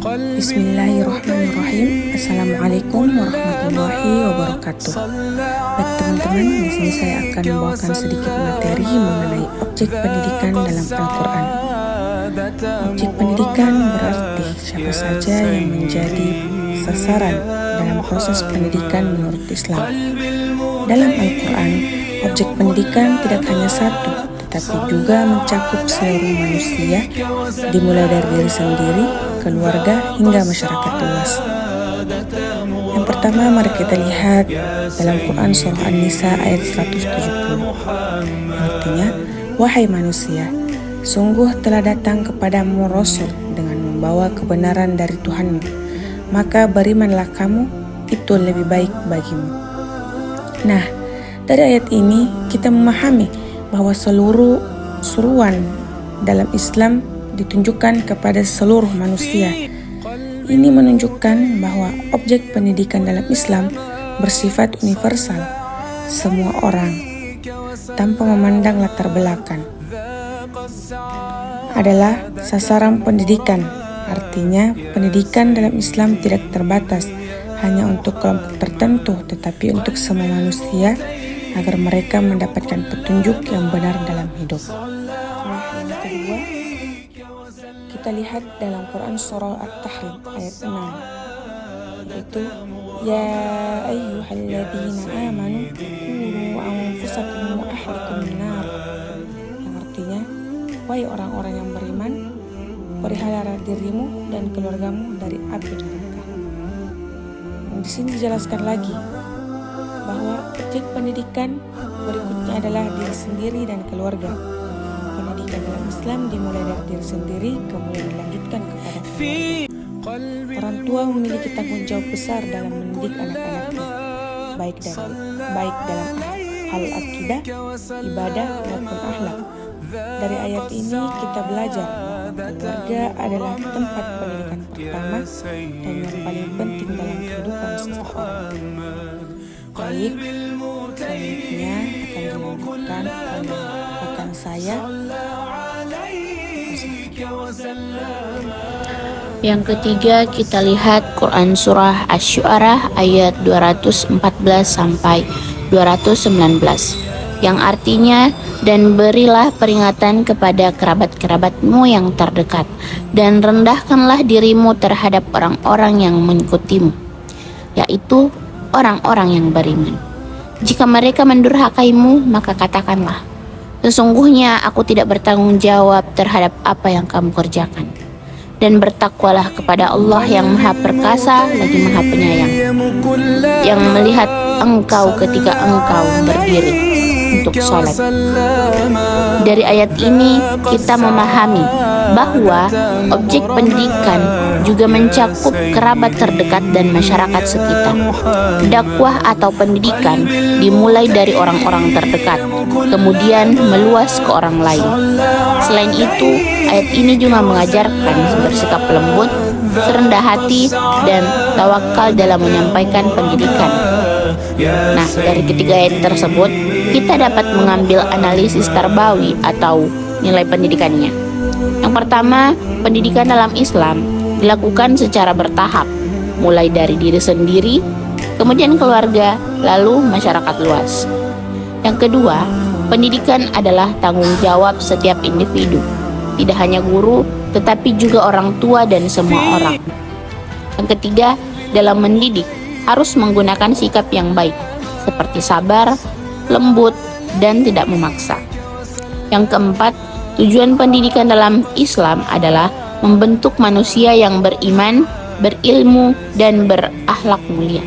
Bismillahirrahmanirrahim. Assalamualaikum warahmatullahi wabarakatuh. Baik teman-teman, di sini saya akan membawakan sedikit materi mengenai objek pendidikan dalam Al-Quran. Objek pendidikan berarti siapa saja yang menjadi sasaran dalam proses pendidikan menurut Islam. Dalam Al-Quran, objek pendidikan tidak hanya satu, tetapi juga mencakup seluruh manusia, dimulai dari diri sendiri, keluarga, hingga masyarakat luas. Yang pertama, mari kita lihat dalam Quran Surah An-Nisa ayat 170. Artinya, wahai manusia, sungguh telah datang kepadamu Rasul dengan membawa kebenaran dari Tuhanmu, maka berimanlah kamu, itu lebih baik bagimu. Nah, dari ayat ini kita memahami bahwa seluruh seruan dalam Islam ditunjukkan kepada seluruh manusia. Ini menunjukkan bahwa objek pendidikan dalam Islam bersifat universal, semua orang, tanpa memandang latar belakang, adalah sasaran pendidikan. Artinya, pendidikan dalam Islam tidak terbatas hanya untuk kelompok tertentu, tetapi untuk semua manusia, agar mereka mendapatkan petunjuk yang benar dalam hidup. Nah, yang kedua, kita lihat dalam Quran Surah At-Tahrim ayat 6, yaitu Ya ayyuhalladzina amanu qu anfusakum wa ahlikum nar, yang artinya, wahai orang-orang yang beriman, pelihara dirimu dan keluargamu dari api neraka. Di sini dijelaskan lagi bahwa objek pendidikan berikutnya adalah diri sendiri dan keluarga. Pendidikan dalam Islam dimulai dari diri sendiri, kemudian dilanjutkan kepada keluarga. Orang tua memiliki tanggung jawab besar dalam mendidik anak-anaknya, baik dalam hal akidah, ibadah, maupun akhlak. Dari ayat ini kita belajar bahwa keluarga adalah tempat pendidikan pertama dan yang paling penting dalam kehidupan seseorang. Baik, selanjutnya akan dilanjutkan oleh rekan saya. Yang ketiga, kita lihat Quran Surah Asy-Syu'ara ayat 214 sampai 219, yang artinya, dan berilah peringatan kepada kerabat-kerabatmu yang terdekat, dan rendahkanlah dirimu terhadap orang-orang yang mengikutimu, yaitu orang-orang yang beriman. Jika mereka mendurhakaimu, maka katakanlah, sesungguhnya aku tidak bertanggung jawab terhadap apa yang kamu kerjakan. Dan bertakwalah kepada Allah yang Maha Perkasa lagi Maha Penyayang, yang melihat engkau ketika engkau berdiri untuk sholat. Dari ayat ini kita memahami bahwa objek pendidikan juga mencakup kerabat terdekat dan masyarakat sekitar. Dakwah atau pendidikan dimulai dari orang-orang terdekat, kemudian meluas ke orang lain. Selain itu, ayat ini juga mengajarkan bersikap lembut, serendah hati, dan tawakal dalam menyampaikan pendidikan. Nah, dari ketiga ayat tersebut, kita dapat mengambil analisis tarbawi atau nilai pendidikannya. Yang pertama, pendidikan dalam Islam dilakukan secara bertahap, mulai dari diri sendiri, kemudian keluarga, lalu masyarakat luas. Yang kedua, pendidikan adalah tanggung jawab setiap individu, tidak hanya guru, tetapi juga orang tua dan semua orang. Yang ketiga, dalam mendidik harus menggunakan sikap yang baik, seperti sabar, lembut, dan tidak memaksa. Yang keempat, tujuan pendidikan dalam Islam adalah membentuk manusia yang beriman, berilmu, dan berakhlak mulia.